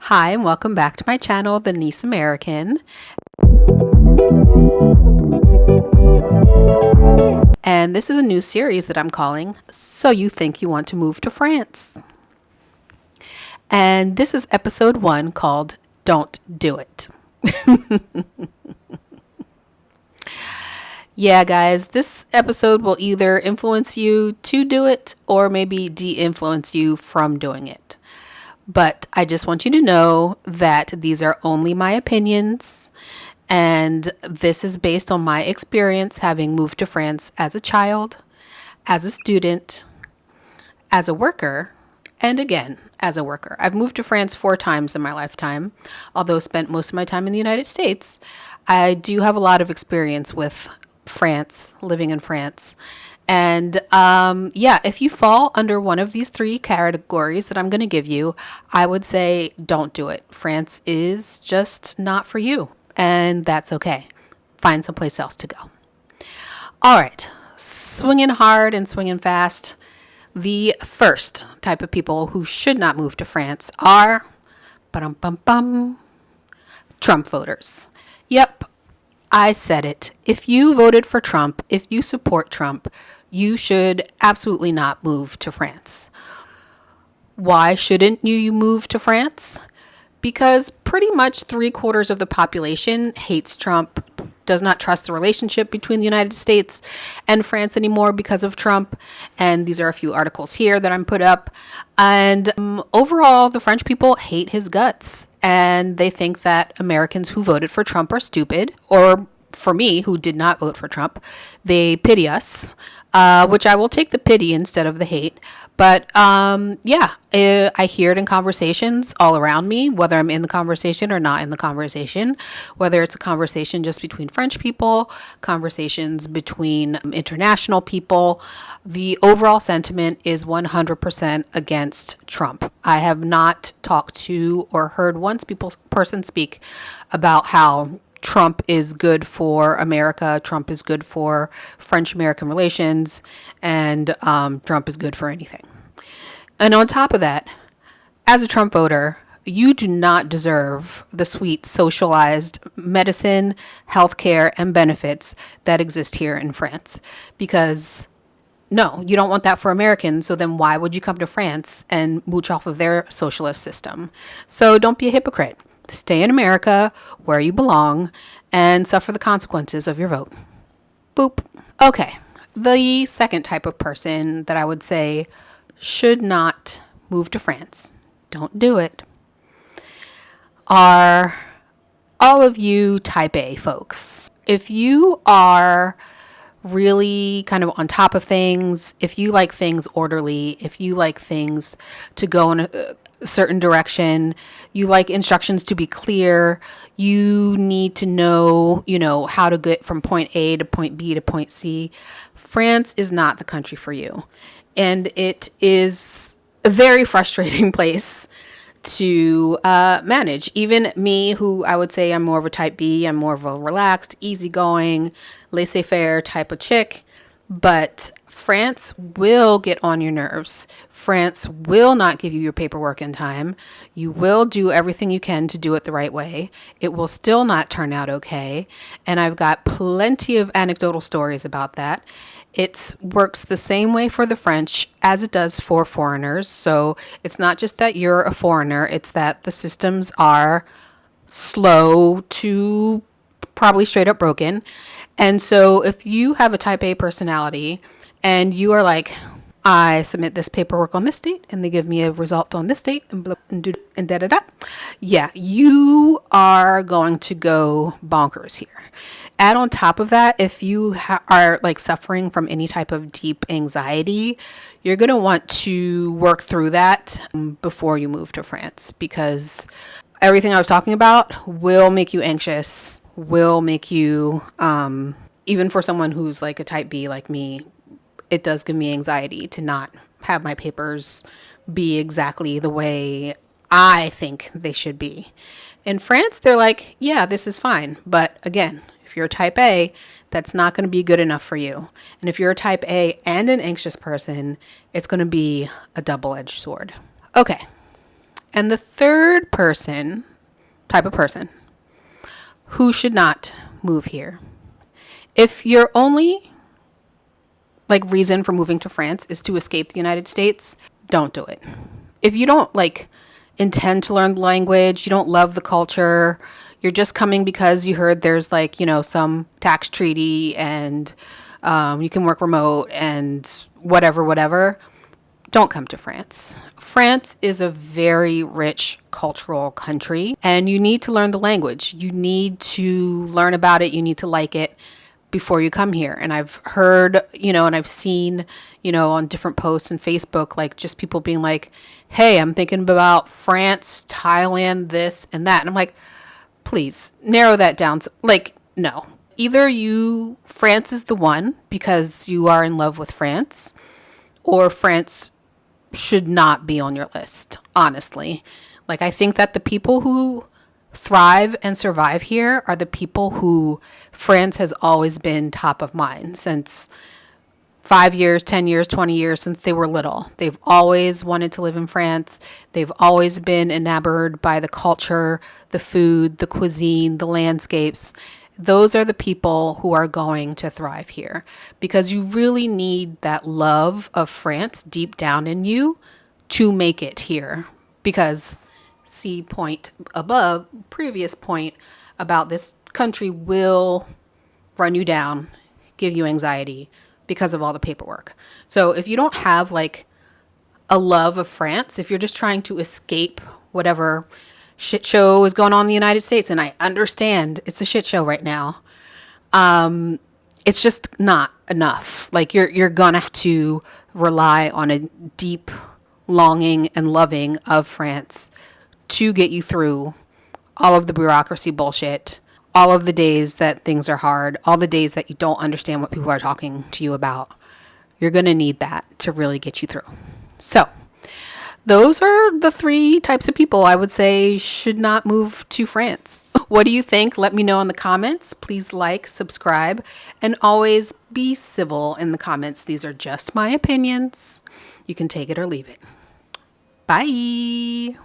Hi, and welcome back to my channel, The Niece American. And this is a new series that I'm calling So You Think You Want to Move to France. And this is episode 1 called Don't Do It. Yeah, guys, this episode will either influence you to do it or maybe de-influence you from doing it. But I just want you to know that these are only my opinions, and this is based on my experience having moved to France as a child, as a student, as a worker, and again, as a worker. I've moved to France 4 times in my lifetime, although spent most of my time in the United States. I do have a lot of experience with France, living in France. And yeah, if you fall under one of these 3 categories that I'm going to give you, I would say don't do it. France is just not for you, and that's okay. Find someplace else to go. All right, swinging hard and swinging fast. The first type of people who should not move to France are Trump voters. Yep, I said it. If you voted for Trump, if you support Trump, you should absolutely not move to France. Why shouldn't you move to France? Because pretty much 3/4 of the population hates Trump, does not trust the relationship between the United States and France anymore because of Trump. And these are a few articles here that I'm put up. And overall, the French people hate his guts. And they think that Americans who voted for Trump are stupid. Or for me, who did not vote for Trump, they pity us. Which I will take the pity instead of the hate. But yeah, I hear it in conversations all around me, whether I'm in the conversation or not in the conversation, whether it's a conversation just between French people, conversations between international people. The overall sentiment is 100% against Trump. I have not talked to or heard one person speak about how Trump is good for America, Trump is good for French-American relations, and Trump is good for anything. And on top of that, as a Trump voter, you do not deserve the sweet socialized medicine, healthcare, and benefits that exist here in France. Because no, you don't want that for Americans, so then why would you come to France and mooch off of their socialist system? So don't be a hypocrite. Stay in America where you belong and suffer the consequences of your vote. Boop. Okay. The second type of person that I would say should not move to France, don't do it, are all of you type A folks. If you are really kind of on top of things, if you like things orderly, if you like things to go in a certain direction, you like instructions to be clear, you need to know, how to get from point A to point B to point C, France is not the country for you. And it is a very frustrating place to manage. Even me, who I would say I'm more of a type B, I'm more of a relaxed, easygoing, laissez-faire type of chick. But France will get on your nerves. France will not give you your paperwork in time. You will do everything you can to do it the right way. It will still not turn out okay. And I've got plenty of anecdotal stories about that. It works the same way for the French as it does for foreigners. So it's not just that you're a foreigner, it's that the systems are slow to probably straight up broken. And so if you have a type A personality and you are like, I submit this paperwork on this date and they give me a result on this date and blah, and da da da. Yeah, you are going to go bonkers here. Add on top of that, if you are like suffering from any type of deep anxiety, you're going to want to work through that before you move to France, because everything I was talking about will make you anxious, will make you, even for someone who's like a type B like me, it does give me anxiety to not have my papers be exactly the way I think they should be. In France, they're like, yeah, this is fine. But again, if you're a type A, that's not going to be good enough for you. And if you're a type A and an anxious person, it's going to be a double-edged sword. Okay. And the third type of person who should not move here. If your only reason for moving to France is to escape the United States, don't do it. If you don't intend to learn the language, you don't love the culture, you're just coming because you heard there's some tax treaty and you can work remote and whatever, don't come to France. France is a very rich cultural country and you need to learn the language. You need to learn about it. You need to like it before you come here. And I've heard, and I've seen, on different posts and Facebook, just people being like, hey, I'm thinking about France, Thailand, this and that. And I'm like, please narrow that down. No, either France is the one because you are in love with France, or France should not be on your list, honestly. I think that the people who thrive and survive here are the people who France has always been top of mind since 5 years, 10 years, 20 years, since they were little. They've always wanted to live in France. They've always been enamored by the culture, the food, the cuisine, the landscapes. Those are the people who are going to thrive here because you really need that love of France deep down in you to make it here. Because see point above, previous point about this country will run you down, give you anxiety because of all the paperwork. So if you don't have a love of France, if you're just trying to escape whatever shit show is going on in the United States, and I understand it's a shit show right now, it's just not enough. You're gonna have to rely on a deep longing and loving of France to get you through all of the bureaucracy bullshit, all of the days that things are hard, all the days that you don't understand what people are talking to you about. You're gonna need that to really get you through. So those are the 3 types of people I would say should not move to France. What do you think? Let me know in the comments. Please like, subscribe, and always be civil in the comments. These are just my opinions. You can take it or leave it. Bye.